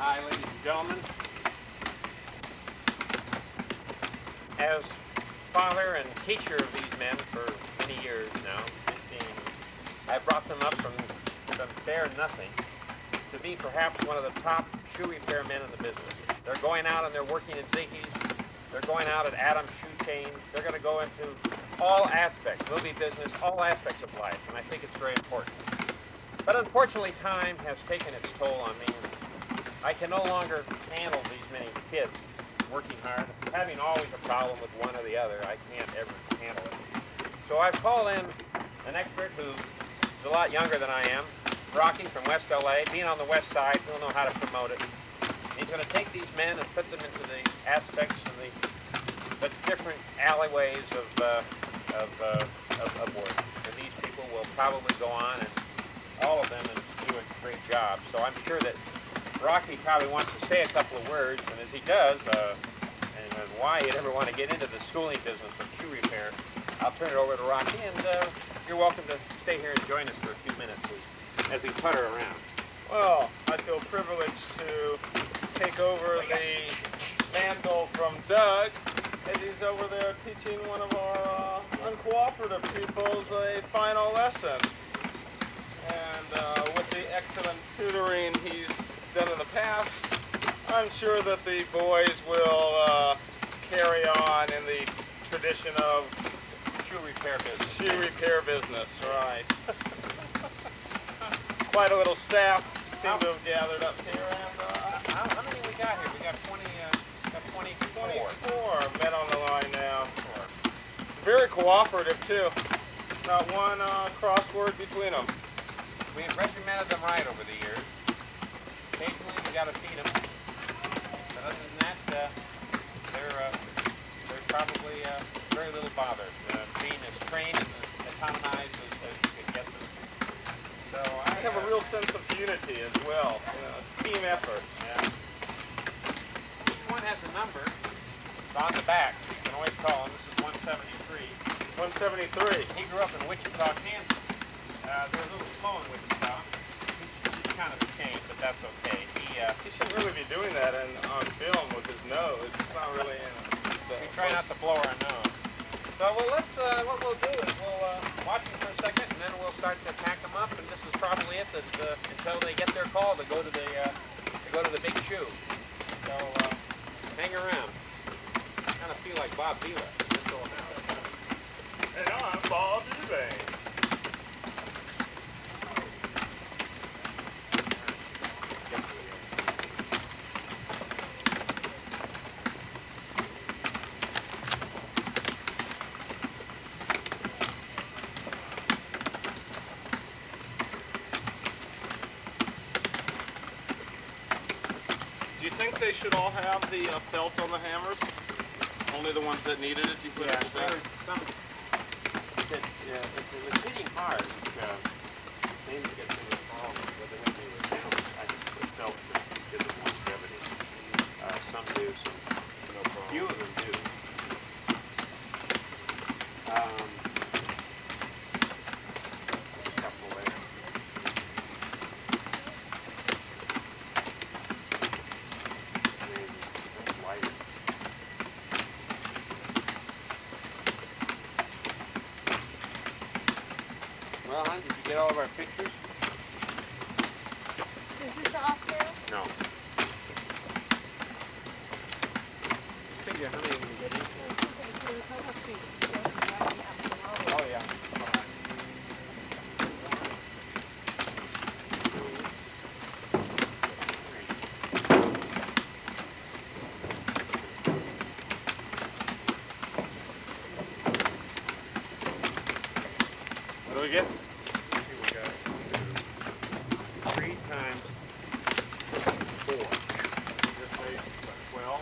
Hi, ladies and gentlemen. As father and teacher of these men for many years now, 15, I brought them up from bare nothing to be perhaps one of the top shoe repair men in the business. They're going out and they're working at Ziggy's. They're going out at Adam's Shoe Chain. They're going to go into all aspects, movie business, all aspects of life, and I think it's very important. But unfortunately, time has taken its toll on me. I can no longer handle these many kids working hard. Having always a problem with one or the other, I can't ever handle it. So I've called in an expert who's a lot younger than I am, Rocky from West LA, being on the west side, he'll know how to promote it. He's going to take these men and put them into the aspects and the different alleyways of work. And these people will probably go on, and all of them, and do a great job. So I'm sure that Rocky probably wants to say a couple of words, and as he does, and why he'd ever want to get into the schooling business of shoe repair, I'll turn it over to Rocky, and you're welcome to stay here and join us for a few minutes as we putter around. Well, I feel privileged to take over the mantle from Doug, as he's over there teaching one of our uncooperative pupils a final lesson. And with the excellent tutoring he's done in the past, I'm sure that the boys will carry on in the tradition of Shoe repair business. Shoe repair business, right. Quite a little staff seem to have gathered up here, and how many we got here? We got 24 men on the line now. Very cooperative too. Not one crossword between them. We've regimented them right over the years. Occasionally we got to feed them, but other than that, they're probably very little bothered. Being as trained and autonomized as you can get them. So I have a real sense of unity as well. Team effort. Yeah. Each one has a number on the back, so you can always call him. This is 173. 173. He grew up in Wichita, Kansas. They're a little slow in Wichita. He's kind of a change, but that's okay. He shouldn't really be doing that on film with his nose. It's not really in we try not to blow our nose. So let's what we'll do is we'll watch them for a second, and then we'll start to pack them up. And this is probably it until they get their call to go to the big shoe. So hang around. I kind of feel like Bob Vila. And I'm Bob Vila. Do you think they should all have the felt on the hammers? Only the ones that needed it? You put yeah, it there's some. It was hitting hard. Maybe get to the problem, but they went to the down. I think the felt gives them longevity. Some do, some no problem. Few of them do. A couple there. Well, hon, did you get all of our pictures? Is this off now? No. Figure how many we can get in. Oh, yeah. What do we get? Let's see, we got 3 times 4. This way, 12.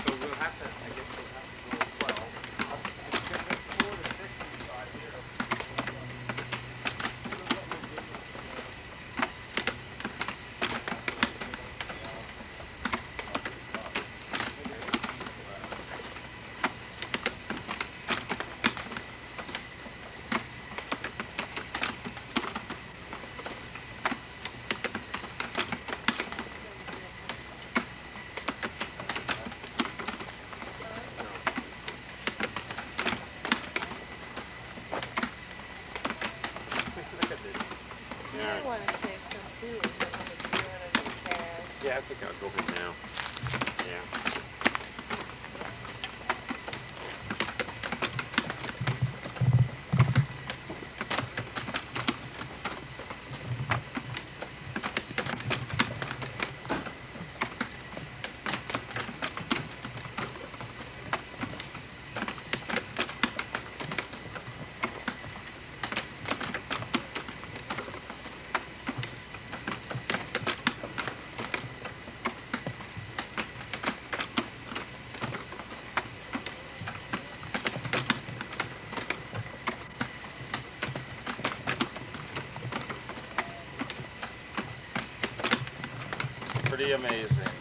So we'll have to, I guess we'll have to go 12. It's just 4 to 6 inside here. I think I'll go home now. Yeah. Pretty amazing.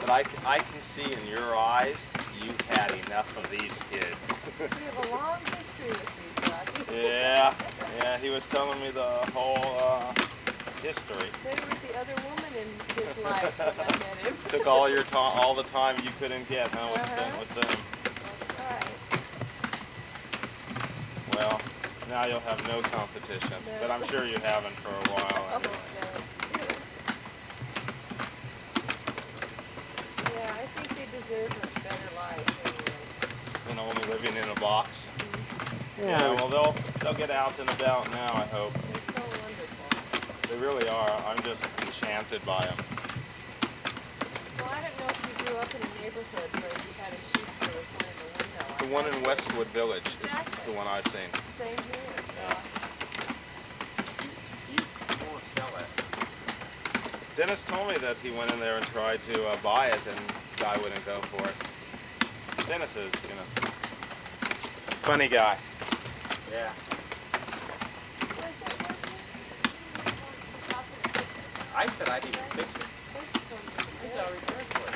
But I can see in your eyes you've had enough of these kids. We have a long history with these guys. Yeah, he was telling me the whole history. They were the other woman in his life when I met him. Took all your time, all the time you couldn't get, huh, with them. That's right. Well, now you'll have no competition, but I'm sure you haven't for a while. Oh, Anyway. no. Yeah, I think they deserve a better life anyway. And only living in a box. Yeah. Well, they'll get out and about now, I hope. They're so wonderful. They really are. I'm just enchanted by them. Well, I don't know if you grew up in a neighborhood where you had a shoe store with one in the window. The one in Westwood Village is Exactly. the one I've seen. Same here. Yeah. You won't sell it. Dennis told me that he went in there and tried to buy it, and the guy wouldn't go for it. Dennis is, funny guy. Yeah. I said I'd even fix it. He's already returned for it.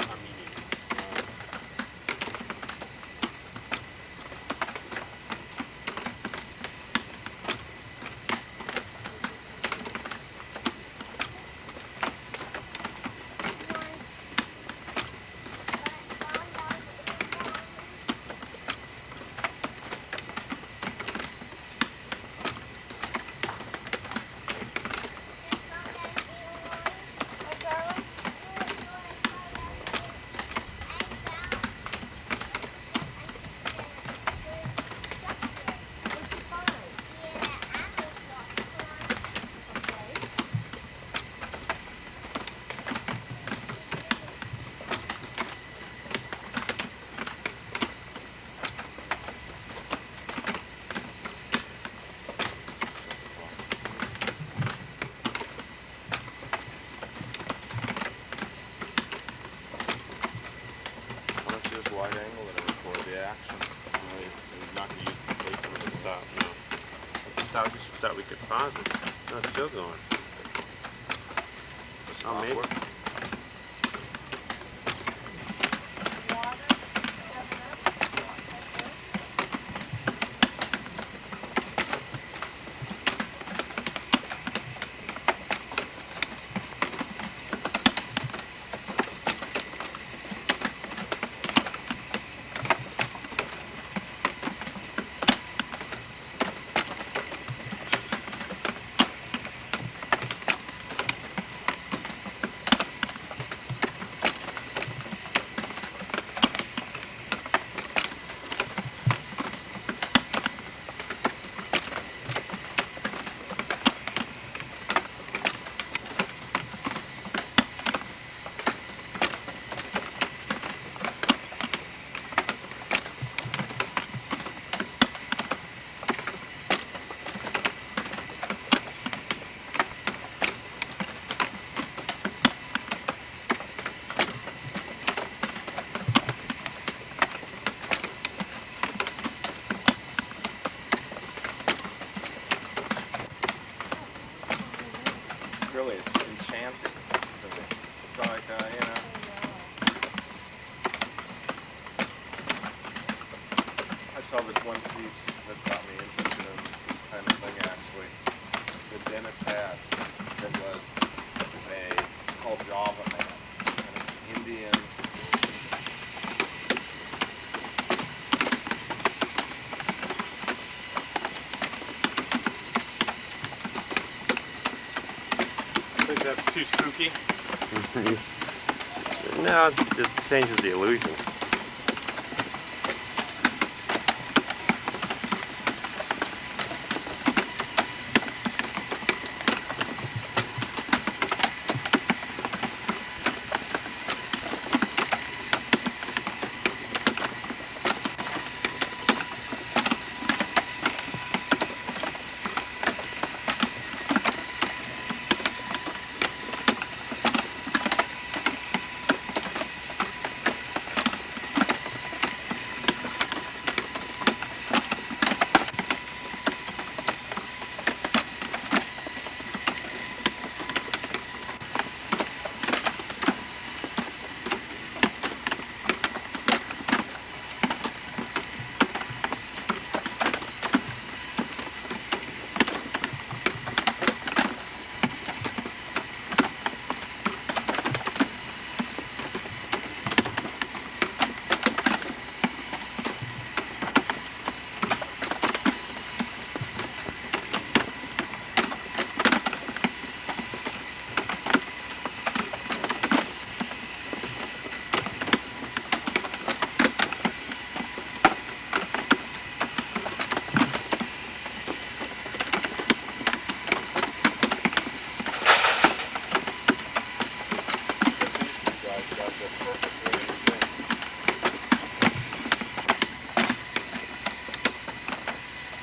I'm eating. Why don't you just wide angle it and record the action? He's not going to use the tape for the Stop, no. I just thought we could pause it. No, it's still going. Oh, maybe. Really, it's enchanting. It's like, I saw this one piece that got me interested in this kind of thing, actually, that Dennis had, that was called Java Man, and it's Indian. too spooky? No, it just changes the illusion.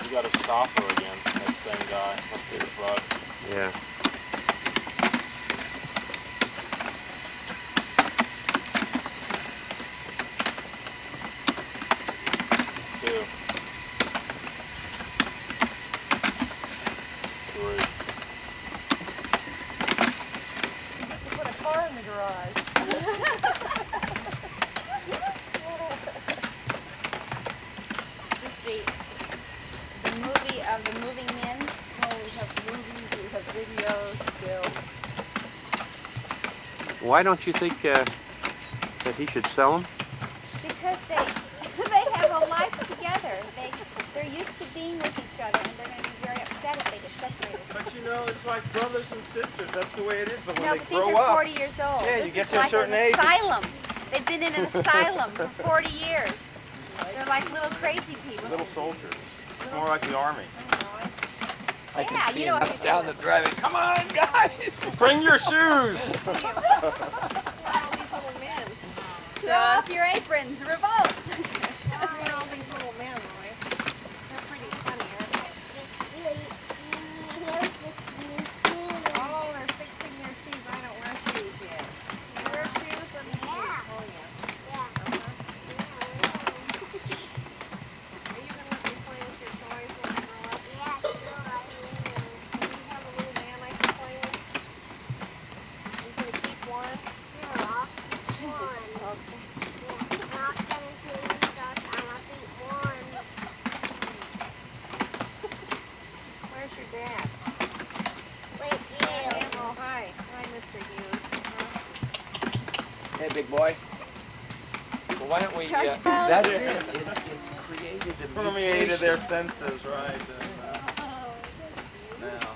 You got to stop her again, that same guy. Must be his rod. Yeah. Two. Three. You put a car in the garage. The movie of the moving men. No, we have movies, we have videos still. Why don't you think that he should sell them? Because they have a life together. They're used to being with each other, and they're going to be very upset if they get separated. But you know, it's like brothers and sisters. That's the way it is. But when No, they but these grow are up, 40 years old. Yeah, This you get is to a like certain an age, it's- asylum. They've been in an asylum for 40 years. They're like little crazy people. Little soldiers. It's more like the army. I can see them down the driveway. Come on, guys! Bring your shoes! All these little men. Throw off your aprons, revolt! All these little men, Roy. They're pretty funny, aren't they? Oh, they're fixing their shoes. I don't wear shoes yet. You wear shoes? Let me see. Oh, yeah. Are you going to let me play with your toys when I grow up? Do you have a little man I can play with? Are you going to keep one? Where's your dad? Oh, hi. Hi, Mr. Hughes. Hey, big boy. Well, why don't we, Charge that's bells. it. It's created a Permeated their mutation. senses, right? And, now,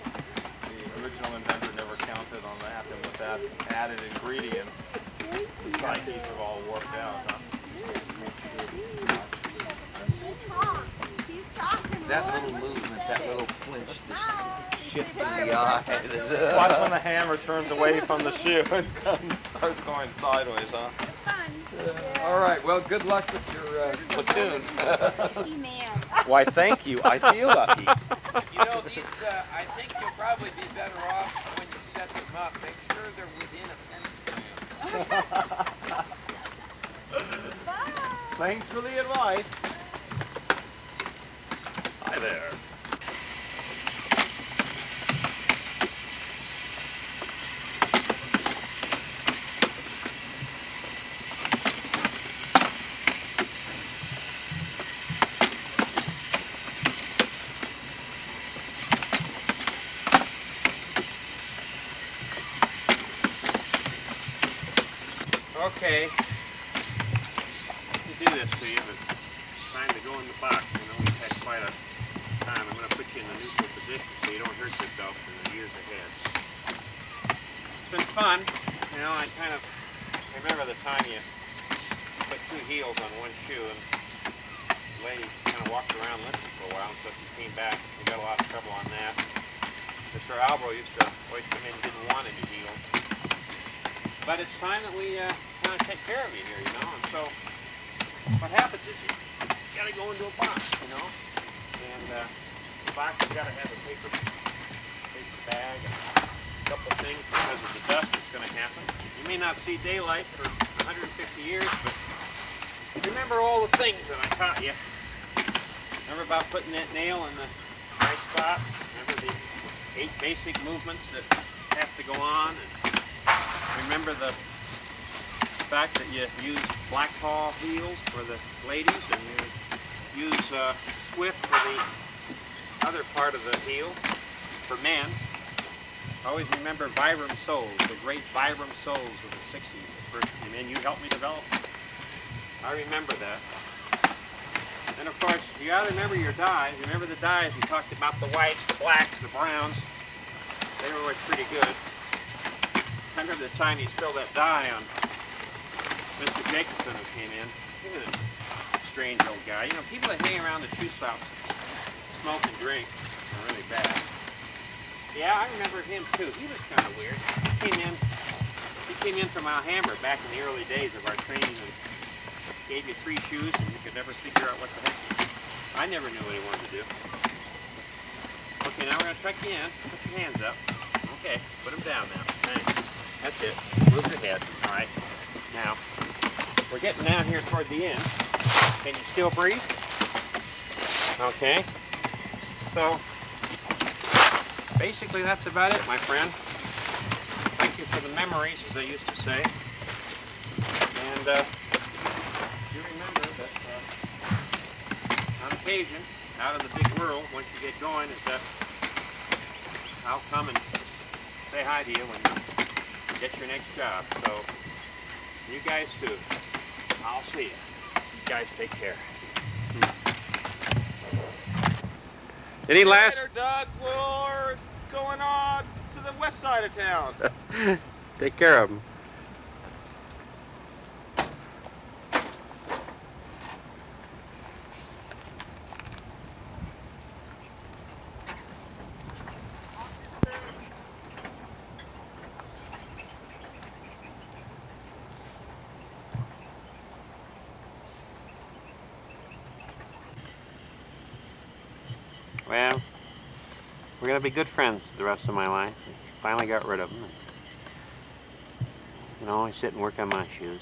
the original inventor never counted on that, and with that added ingredient, the psyches have all worked out, huh? That little movement, that little flinch, this shift in the eye. Watch when the hammer turns away from the shoe and starts going sideways, huh? All right, well, good luck with your platoon. Lucky man. Why, thank you. I feel lucky. You know, these, I think you'll probably be better off when you set them up. Make sure they're within a fence. Bye. Thanks for the advice. Hi there. Okay. To do this to you, but it's time to go in the box. You know, we've had quite a time. I'm going to put you in a neutral position so you don't hurt yourself in the years ahead. It's been fun. I remember the time you put two heels on one shoe and the lady kind of walked around listening for a while, and so she came back. We got a lot of trouble on that. Mr. Albro used to always come in and didn't want any heels. But it's time that we kind of take care of you here, you know. And so what happens is you got to go into a box, you know. And the box has got to have a paper bag and a couple of things because of the dust that's going to happen. You may not see daylight for 150 years, but remember all the things that I taught you. Remember about putting that nail in the right spot? Remember the 8 basic movements that have to go on? And remember the fact that you use black paw heels for the ladies and you use swift for the other part of the heel for men. Always remember Vibram soles, the great Vibram soles of the 60s. And then you helped me develop them. I remember that. And of course, you gotta remember your dyes. Remember the dyes. We talked about the whites, the blacks, the browns. They were always pretty good. I remember the time he spilled that dye on Mr. Jacobson who came in. He was a strange old guy. You know, people that hang around the shoe shops, smoke and drink, are really bad. Yeah, I remember him too. He was kind of weird. He came in from Alhambra back in the early days of our training and gave you 3 shoes and you could never figure out what the heck. I never knew what he wanted to do. Okay, now we're going to tuck you in. Put your hands up. Okay, put them down now. Thanks. That's it. Move your head. All right. Now, we're getting down here toward the end. Can you still breathe? Okay. So, basically that's about it, my friend. Thank you for the memories, as I used to say. And you remember that on occasion, out in the big world, once you get going, is that I'll come and say hi to you when you get your next job. So, you guys too. I'll see you. You guys take care. Any last? Later, Doug. We're going on to the west side of town. Take care of them. Well, we're going to be good friends the rest of my life. I finally got rid of them. You know, I sit and work on my shoes.